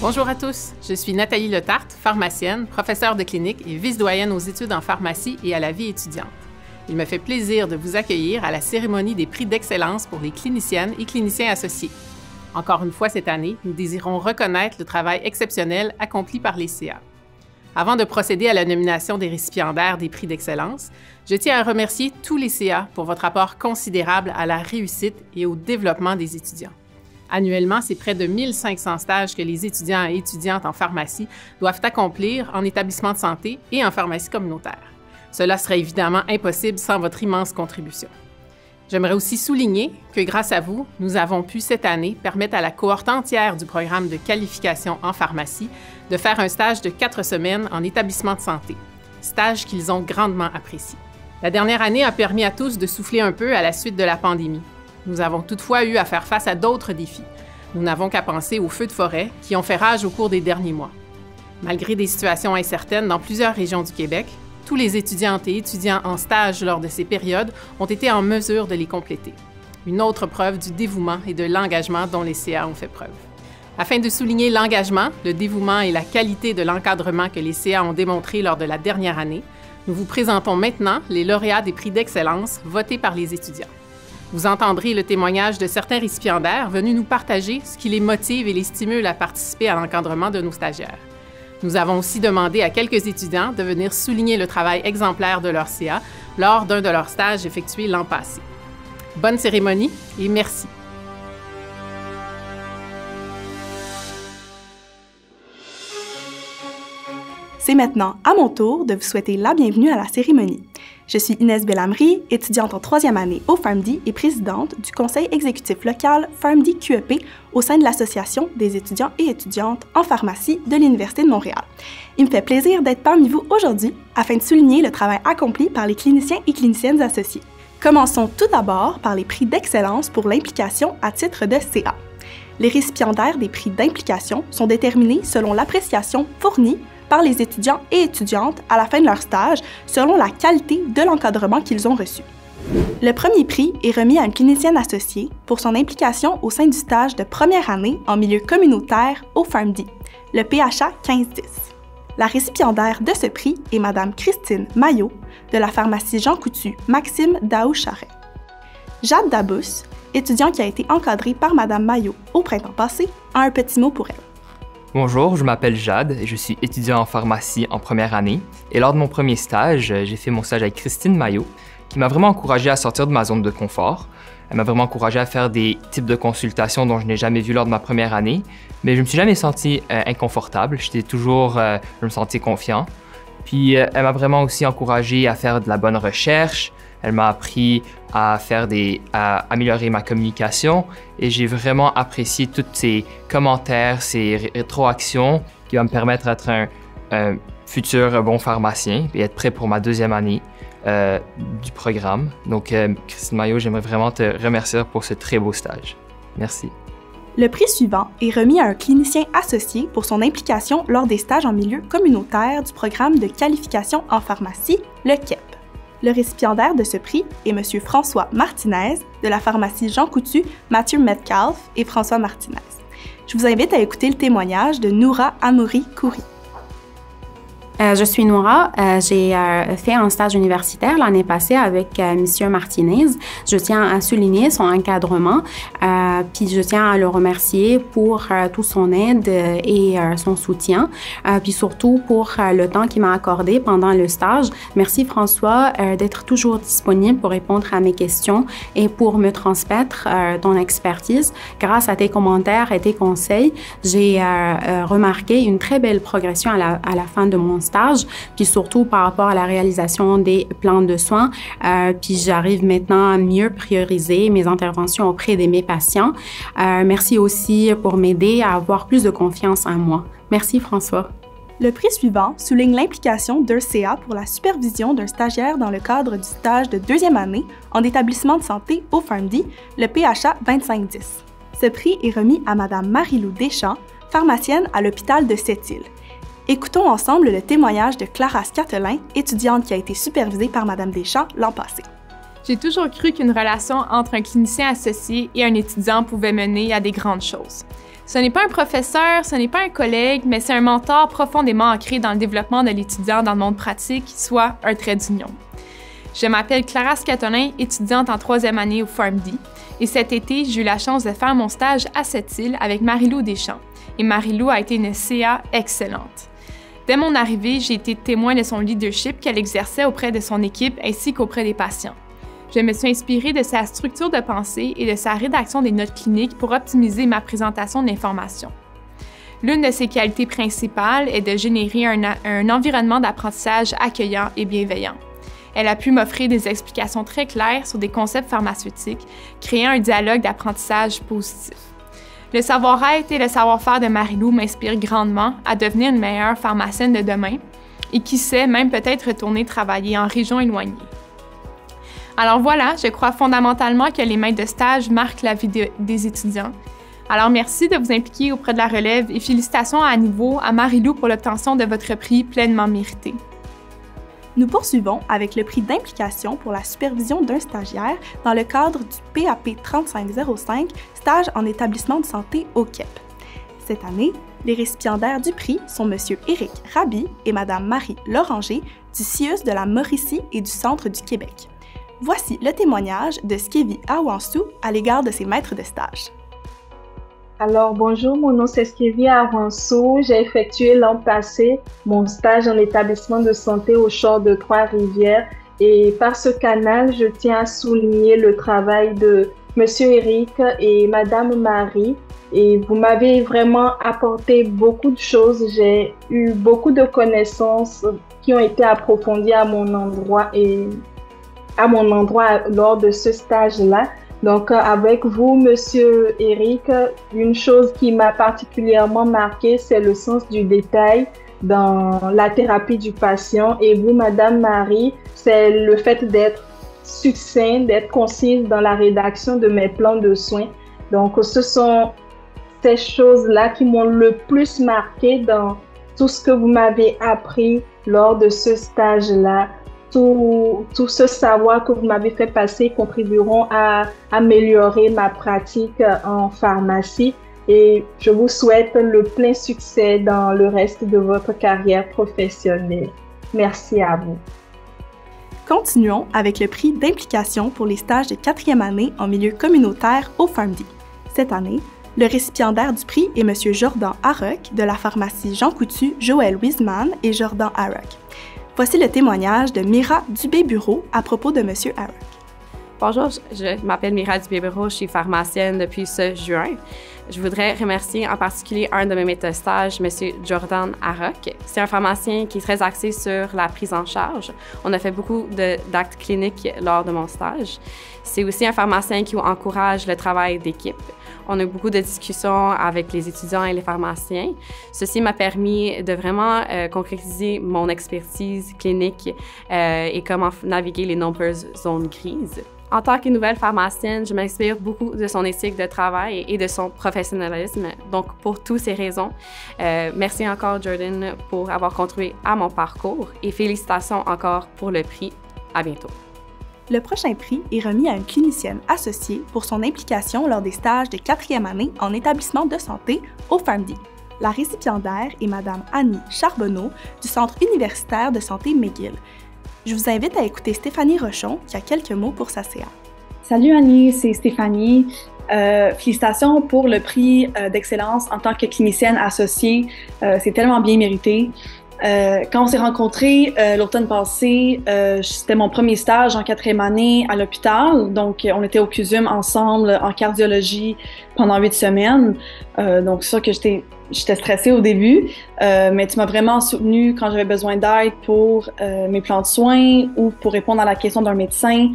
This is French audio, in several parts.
Bonjour à tous, je suis Nathalie Letarte, pharmacienne, professeure de clinique et vice-doyenne aux études en pharmacie et à la vie étudiante. Il me fait plaisir de vous accueillir à la cérémonie des prix d'excellence pour les cliniciennes et cliniciens associés. Encore une fois cette année, nous désirons reconnaître le travail exceptionnel accompli par les CA. Avant de procéder à la nomination des récipiendaires des prix d'excellence, je tiens à remercier tous les CA pour votre apport considérable à la réussite et au développement des étudiants. Annuellement, c'est près de 1500 stages que les étudiants et étudiantes en pharmacie doivent accomplir en établissement de santé et en pharmacie communautaire. Cela serait évidemment impossible sans votre immense contribution. J'aimerais aussi souligner que grâce à vous, nous avons pu cette année permettre à la cohorte entière du programme de qualification en pharmacie de faire un stage de 4 semaines en établissement de santé, stage qu'ils ont grandement apprécié. La dernière année a permis à tous de souffler un peu à la suite de la pandémie. Nous avons toutefois eu à faire face à d'autres défis. Nous n'avons qu'à penser aux feux de forêt qui ont fait rage au cours des derniers mois. Malgré des situations incertaines dans plusieurs régions du Québec, tous les étudiantes et étudiants en stage lors de ces périodes ont été en mesure de les compléter. Une autre preuve du dévouement et de l'engagement dont les CA ont fait preuve. Afin de souligner l'engagement, le dévouement et la qualité de l'encadrement que les CA ont démontré lors de la dernière année, nous vous présentons maintenant les lauréats des prix d'excellence votés par les étudiants. Vous entendrez le témoignage de certains récipiendaires venus nous partager ce qui les motive et les stimule à participer à l'encadrement de nos stagiaires. Nous avons aussi demandé à quelques étudiants de venir souligner le travail exemplaire de leur CA lors d'un de leurs stages effectués l'an passé. Bonne cérémonie et merci! C'est maintenant à mon tour de vous souhaiter la bienvenue à la cérémonie. Je suis Inès Belhamri, étudiante en 3e année au PharmD et présidente du conseil exécutif local PharmD QEP au sein de l'Association des étudiants et étudiantes en pharmacie de l'Université de Montréal. Il me fait plaisir d'être parmi vous aujourd'hui afin de souligner le travail accompli par les cliniciens et cliniciennes associés. Commençons tout d'abord par les prix d'excellence pour l'implication à titre de CA. Les récipiendaires des prix d'implication sont déterminés selon l'appréciation fournie par les étudiants et étudiantes à la fin de leur stage selon la qualité de l'encadrement qu'ils ont reçu. Le premier prix est remis à une clinicienne associée pour son implication au sein du stage de première année en milieu communautaire au PharmD, le PHA 1510. La récipiendaire de ce prix est Mme Christine Maillot de la pharmacie Jean Coutu Maxime Daou-Charret. Jade Dabous, étudiant qui a été encadré par Mme Maillot au printemps passé, a un petit mot pour elle. Bonjour, je m'appelle Jade et je suis étudiant en pharmacie en première année. Et lors de mon premier stage, j'ai fait mon stage avec Christine Maillot, qui m'a vraiment encouragé à sortir de ma zone de confort. Elle m'a vraiment encouragé à faire des types de consultations dont je n'ai jamais vu lors de ma première année, mais je me suis jamais senti inconfortable. Je me sentais confiant. Puis elle m'a vraiment aussi encouragé à faire de la bonne recherche. Elle m'a appris à améliorer ma communication et j'ai vraiment apprécié tous ces commentaires, ces rétroactions qui vont me permettre d'être un futur bon pharmacien et être prêt pour ma 2e année du programme. Donc, Christine Maillot, j'aimerais vraiment te remercier pour ce très beau stage. Merci. Le prix suivant est remis à un clinicien associé pour son implication lors des stages en milieu communautaire du programme de qualification en pharmacie, le KEP. Le récipiendaire de ce prix est M. François Martinez de la pharmacie Jean Coutu, Mathieu Metcalfe et François Martinez. Je vous invite à écouter le témoignage de Noura Amouri-Kouri. Je suis Noura. J'ai fait un stage universitaire l'année passée avec Monsieur Martinez. Je tiens à souligner son encadrement, puis je tiens à le remercier pour toute son aide et son soutien, puis surtout pour le temps qu'il m'a accordé pendant le stage. Merci François d'être toujours disponible pour répondre à mes questions et pour me transmettre ton expertise. Grâce à tes commentaires et tes conseils, j'ai remarqué une très belle progression à la fin de mon stage, puis surtout par rapport à la réalisation des plans de soins, puis j'arrive maintenant à mieux prioriser mes interventions auprès de mes patients. Merci aussi pour m'aider à avoir plus de confiance en moi. Merci François. Le prix suivant souligne l'implication d'un CA pour la supervision d'un stagiaire dans le cadre du stage de 2e année en établissement de santé au PharmD, le PHA 2510. Ce prix est remis à Mme Marie-Lou Deschamps, pharmacienne à l'hôpital de Sept-Îles. Écoutons ensemble le témoignage de Clara Scattelin, étudiante qui a été supervisée par Mme Deschamps l'an passé. J'ai toujours cru qu'une relation entre un clinicien associé et un étudiant pouvait mener à des grandes choses. Ce n'est pas un professeur, ce n'est pas un collègue, mais c'est un mentor profondément ancré dans le développement de l'étudiant dans le monde pratique, soit un trait d'union. Je m'appelle Clara Scatolin, étudiante en 3e année au PharmD, et cet été, j'ai eu la chance de faire mon stage à Sept-Îles avec Marie-Lou Deschamps, et Marie-Lou a été une CA excellente. Dès mon arrivée, j'ai été témoin de son leadership qu'elle exerçait auprès de son équipe ainsi qu'auprès des patients. Je me suis inspirée de sa structure de pensée et de sa rédaction des notes cliniques pour optimiser ma présentation d'informations. L'une de ses qualités principales est de générer un environnement d'apprentissage accueillant et bienveillant. Elle a pu m'offrir des explications très claires sur des concepts pharmaceutiques, créant un dialogue d'apprentissage positif. Le savoir-être et le savoir-faire de Marie-Lou m'inspirent grandement à devenir une meilleure pharmacienne de demain et qui sait, même peut-être retourner travailler en région éloignée. Alors voilà, je crois fondamentalement que les maîtres de stage marquent la vie des étudiants. Alors merci de vous impliquer auprès de la relève et félicitations à nouveau à Marie-Lou pour l'obtention de votre prix pleinement mérité. Nous poursuivons avec le prix d'implication pour la supervision d'un stagiaire dans le cadre du PAP 3505, stage en établissement de santé au KEP. Cette année, les récipiendaires du prix sont M. Éric Raby et Mme Marie Loranger du CIUS de la Mauricie et du Centre du Québec. Voici le témoignage de Skevi Awansou à l'égard de ses maîtres de stage. Alors, bonjour, mon nom c'est Skevi Awansou. J'ai effectué l'an passé mon stage en établissement de santé au Shore de Trois-Rivières et par ce canal, je tiens à souligner le travail de M. Éric et Mme Marie. Et vous m'avez vraiment apporté beaucoup de choses. J'ai eu beaucoup de connaissances qui ont été approfondies à mon endroit lors de ce stage-là. Donc, avec vous, Monsieur Éric, une chose qui m'a particulièrement marqué, c'est le sens du détail dans la thérapie du patient. Et vous, Madame Marie, c'est le fait d'être succinct, d'être concise dans la rédaction de mes plans de soins. Donc, ce sont ces choses-là qui m'ont le plus marqué dans tout ce que vous m'avez appris lors de ce stage-là. Tout ce savoir que vous m'avez fait passer contribueront à améliorer ma pratique en pharmacie et je vous souhaite le plein succès dans le reste de votre carrière professionnelle. Merci à vous. Continuons avec le prix d'implication pour les stages de 4e année en milieu communautaire au PharmD. Cette année, le récipiendaire du prix est M. Jordan Harrock de la pharmacie Jean Coutu, Joël Wiesman et Jordan Harrock. Voici le témoignage de Mira Dubé-Bureau à propos de M. Harrock. Bonjour, je m'appelle Mira Dubé-Bureau, je suis pharmacienne depuis ce juin. Je voudrais remercier en particulier un de mes maîtres de stage, M. Jordan Harrock. C'est un pharmacien qui est très axé sur la prise en charge. On a fait beaucoup d'actes cliniques lors de mon stage. C'est aussi un pharmacien qui encourage le travail d'équipe. On a eu beaucoup de discussions avec les étudiants et les pharmaciens. Ceci m'a permis de vraiment concrétiser mon expertise clinique et comment naviguer les nombreuses zones grises. En tant que nouvelle pharmacienne, je m'inspire beaucoup de son éthique de travail et de son professionnalisme. Donc, pour toutes ces raisons, merci encore, Jordan, pour avoir contribué à mon parcours et félicitations encore pour le prix. À bientôt. Le prochain prix est remis à une clinicienne associée pour son implication lors des stages de 4e année en établissement de santé au PharmD. La récipiendaire est Mme Annie Charbonneau du Centre universitaire de santé McGill. Je vous invite à écouter Stéphanie Rochon qui a quelques mots pour sa CA. Salut Annie, c'est Stéphanie. Félicitations pour le prix d'excellence en tant que clinicienne associée. C'est tellement bien mérité. Quand on s'est rencontrés l'automne passé, c'était mon premier stage en 4e année à l'hôpital. Donc, on était au CUSUM ensemble en cardiologie pendant 8 semaines. Donc, c'est sûr que j'étais stressée au début, mais tu m'as vraiment soutenue quand j'avais besoin d'aide pour mes plans de soins ou pour répondre à la question d'un médecin.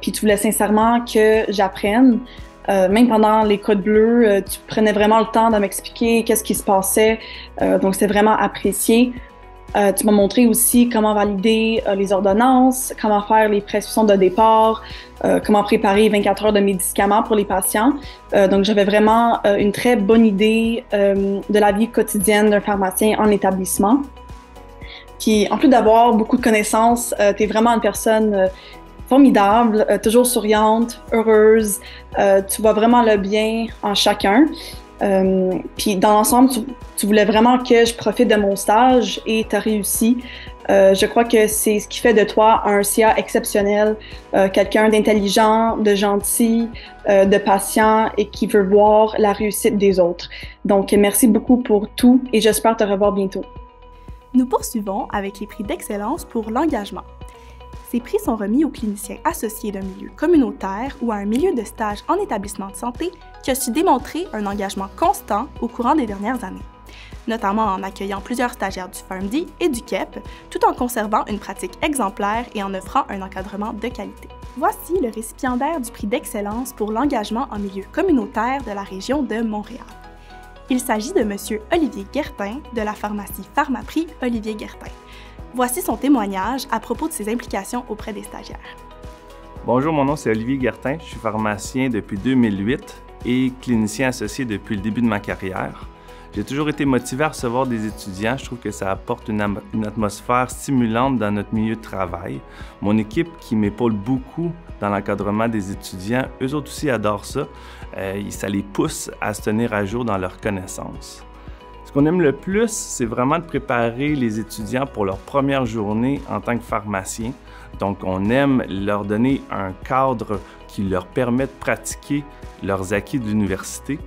Puis tu voulais sincèrement que j'apprenne. Même pendant les codes bleus, tu prenais vraiment le temps de m'expliquer qu'est-ce qui se passait. Donc, c'est vraiment apprécié. Tu m'as montré aussi comment valider les ordonnances, comment faire les prescriptions de départ, comment préparer 24 heures de médicaments pour les patients. Donc, j'avais vraiment une très bonne idée de la vie quotidienne d'un pharmacien en établissement. Puis, en plus d'avoir beaucoup de connaissances, tu es vraiment une personne formidable, toujours souriante, heureuse. Tu vois vraiment le bien en chacun. Puis dans l'ensemble, tu voulais vraiment que je profite de mon stage et tu as réussi. Je crois que c'est ce qui fait de toi un CA exceptionnel, quelqu'un d'intelligent, de gentil, de patient et qui veut voir la réussite des autres. Donc, merci beaucoup pour tout et j'espère te revoir bientôt. Nous poursuivons avec les prix d'excellence pour l'engagement. Ces prix sont remis aux cliniciens associés d'un milieu communautaire ou à un milieu de stage en établissement de santé qui a su démontrer un engagement constant au courant des dernières années, notamment en accueillant plusieurs stagiaires du PharmD et du KEP, tout en conservant une pratique exemplaire et en offrant un encadrement de qualité. Voici le récipiendaire du prix d'excellence pour l'engagement en milieu communautaire de la région de Montréal. Il s'agit de M. Olivier Guertin de la pharmacie Pharmaprix Olivier Guertin. Voici son témoignage à propos de ses implications auprès des stagiaires. Bonjour, mon nom c'est Olivier Guertin, je suis pharmacien depuis 2008 et clinicien associé depuis le début de ma carrière. J'ai toujours été motivé à recevoir des étudiants. Je trouve que ça apporte une atmosphère stimulante dans notre milieu de travail. Mon équipe qui m'épaule beaucoup dans l'encadrement des étudiants, eux autres aussi adorent ça. Ça les pousse à se tenir à jour dans leurs connaissances. Ce qu'on aime le plus, c'est vraiment de préparer les étudiants pour leur première journée en tant que pharmacien. Donc, on aime leur donner un cadre qui leur permet de pratiquer leurs acquis de l'université.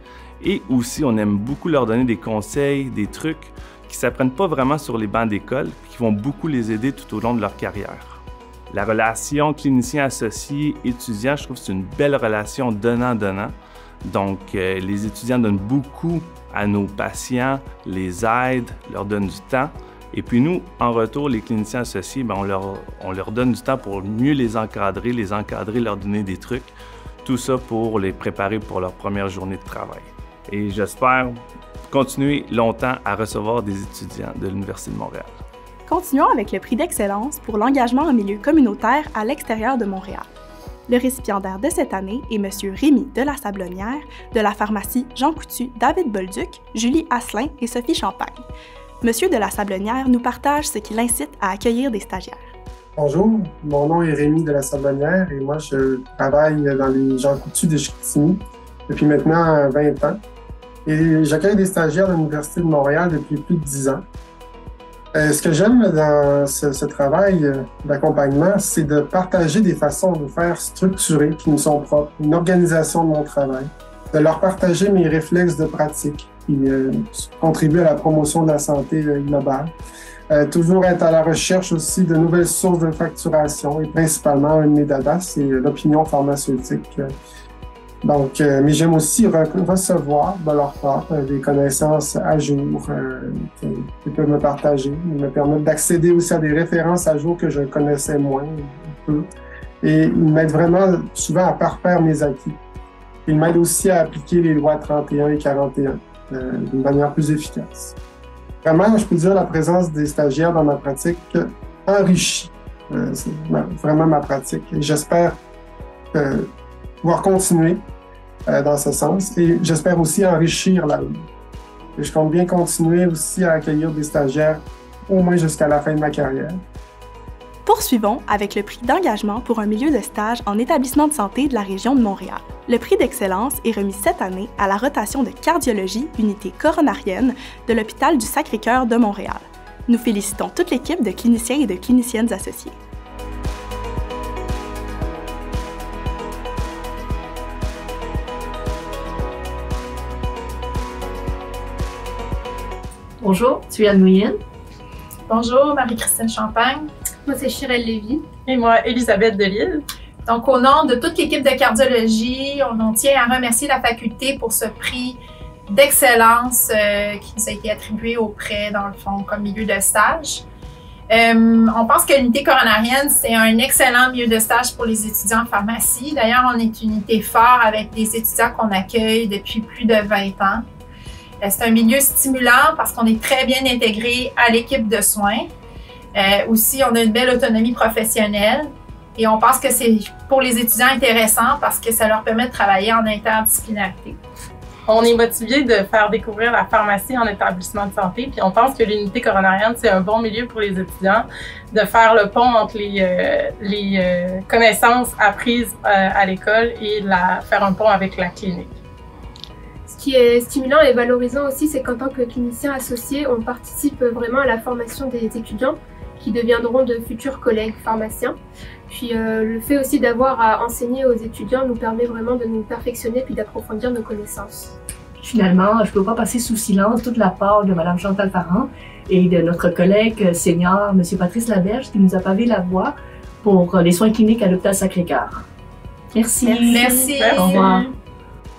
Et aussi, on aime beaucoup leur donner des conseils, des trucs qui ne s'apprennent pas vraiment sur les bancs d'école, qui vont beaucoup les aider tout au long de leur carrière. La relation clinicien-associé-étudiant, je trouve que c'est une belle relation donnant-donnant. Donc, les étudiants donnent beaucoup à nos patients, les aident, leur donnent du temps. Et puis nous, en retour, les cliniciens associés, on leur donne du temps pour mieux les encadrer, leur donner des trucs. Tout ça pour les préparer pour leur première journée de travail. Et j'espère continuer longtemps à recevoir des étudiants de l'Université de Montréal. Continuons avec le prix d'excellence pour l'engagement en milieu communautaire à l'extérieur de Montréal. Le récipiendaire de cette année est M. Rémy de la Sablonnière, de la pharmacie Jean Coutu, David Bolduc, Julie Asselin et Sophie Champagne. M. de la Sablonnière nous partage ce qui l'incite à accueillir des stagiaires. Bonjour, mon nom est Rémy de la Sablonnière et moi je travaille dans les Jean Coutu de Chicoutimi depuis maintenant 20 ans. Et j'accueille des stagiaires de l'Université de Montréal depuis plus de 10 ans. Ce que j'aime dans ce travail d'accompagnement, c'est de partager des façons de faire structurées qui me sont propres, une organisation de mon travail, de leur partager mes réflexes de pratique qui contribuent à la promotion de la santé globale. Toujours être à la recherche aussi de nouvelles sources de facturation et principalement un de mes dadas, c'est l'opinion pharmaceutique. Donc, mais j'aime aussi recevoir de leur part des connaissances à jour qu'ils peuvent me partager. Ils me permettent d'accéder aussi à des références à jour que je connaissais moins, un peu. Et ils m'aident vraiment souvent à parfaire mes acquis. Ils m'aident aussi à appliquer les lois 31 et 41 d'une manière plus efficace. Vraiment, je peux dire la présence des stagiaires dans ma pratique enrichit vraiment ma pratique. Et j'espère pouvoir continuer dans ce sens et j'espère aussi enrichir la ligne. Et je compte bien continuer aussi à accueillir des stagiaires au moins jusqu'à la fin de ma carrière. Poursuivons avec le prix d'engagement pour un milieu de stage en établissement de santé de la région de Montréal. Le prix d'excellence est remis cette année à la rotation de cardiologie, unité coronarienne de l'hôpital du Sacré-Cœur de Montréal. Nous félicitons toute l'équipe de cliniciens et de cliniciennes associés. Bonjour, tu es Anne Mouyenne. Bonjour, Marie-Christine Champagne. Moi, c'est Chirelle Lévy. Et moi, Elisabeth Delille. Donc, au nom de toute l'équipe de cardiologie, on tient à remercier la faculté pour ce prix d'excellence qui nous a été attribué auprès, dans le fond, comme milieu de stage. On pense que l'unité coronarienne, c'est un excellent milieu de stage pour les étudiants en pharmacie. D'ailleurs, on est une unité phare avec des étudiants qu'on accueille depuis plus de 20 ans. C'est un milieu stimulant parce qu'on est très bien intégré à l'équipe de soins. Aussi, on a une belle autonomie professionnelle et on pense que c'est pour les étudiants intéressant parce que ça leur permet de travailler en interdisciplinarité. On est motivé de faire découvrir la pharmacie en établissement de santé, puis on pense que l'unité coronarienne, c'est un bon milieu pour les étudiants de faire le pont entre les connaissances apprises à l'école et faire un pont avec la clinique. Ce qui est stimulant et valorisant aussi, c'est qu'en tant que clinicien associé, on participe vraiment à la formation des étudiants qui deviendront de futurs collègues pharmaciens. Puis le fait aussi d'avoir à enseigner aux étudiants nous permet vraiment de nous perfectionner puis d'approfondir nos connaissances. Finalement, je ne peux pas passer sous silence toute la part de Mme Chantal Parent et de notre collègue senior, M. Patrice Laberge, qui nous a pavé la voie pour les soins cliniques à l'hôpital Sacré-Cœur. Merci. Merci. Au revoir.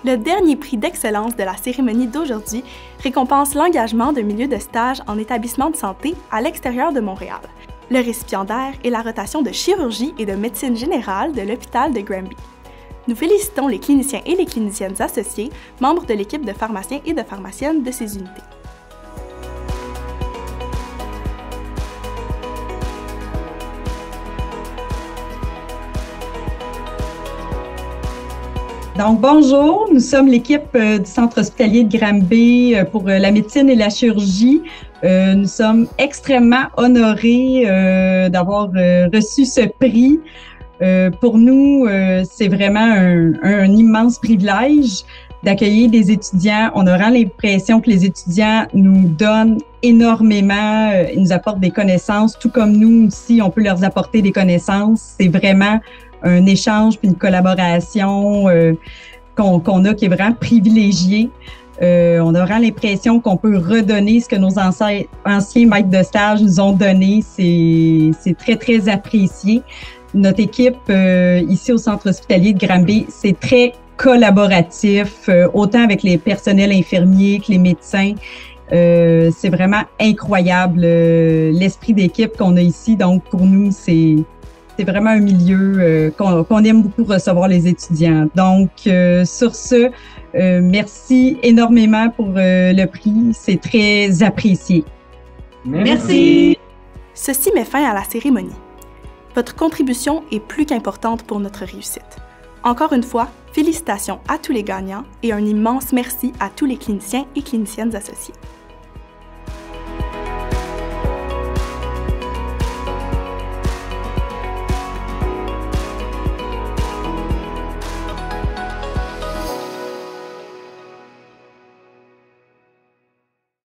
Le dernier prix d'excellence de la cérémonie d'aujourd'hui récompense l'engagement d'un milieu de stage en établissement de santé à l'extérieur de Montréal. Le récipiendaire est la rotation de chirurgie et de médecine générale de l'hôpital de Granby. Nous félicitons les cliniciens et les cliniciennes associés, membres de l'équipe de pharmaciens et de pharmaciennes de ces unités. Donc, bonjour, nous sommes l'équipe du Centre hospitalier de Granby pour la médecine et la chirurgie. Nous sommes extrêmement honorés d'avoir reçu ce prix. Pour nous, c'est vraiment un immense privilège d'accueillir des étudiants. On a vraiment l'impression que les étudiants nous donnent énormément, ils nous apportent des connaissances, tout comme nous aussi, on peut leur apporter des connaissances. C'est vraiment un échange puis une collaboration qu'on a qui est vraiment privilégiée. On a vraiment l'impression qu'on peut redonner ce que nos anciens maîtres de stage nous ont donné. C'est très, très apprécié. Notre équipe ici au Centre hospitalier de Granby, c'est très collaboratif, autant avec les personnels infirmiers que les médecins. C'est vraiment incroyable l'esprit d'équipe qu'on a ici. Donc, pour nous, c'est vraiment un milieu qu'on aime beaucoup recevoir les étudiants. Donc, sur ce, merci énormément pour le prix. C'est très apprécié. Merci. Ceci met fin à la cérémonie. Votre contribution est plus qu'importante pour notre réussite. Encore une fois, félicitations à tous les gagnants et un immense merci à tous les cliniciens et cliniciennes associés.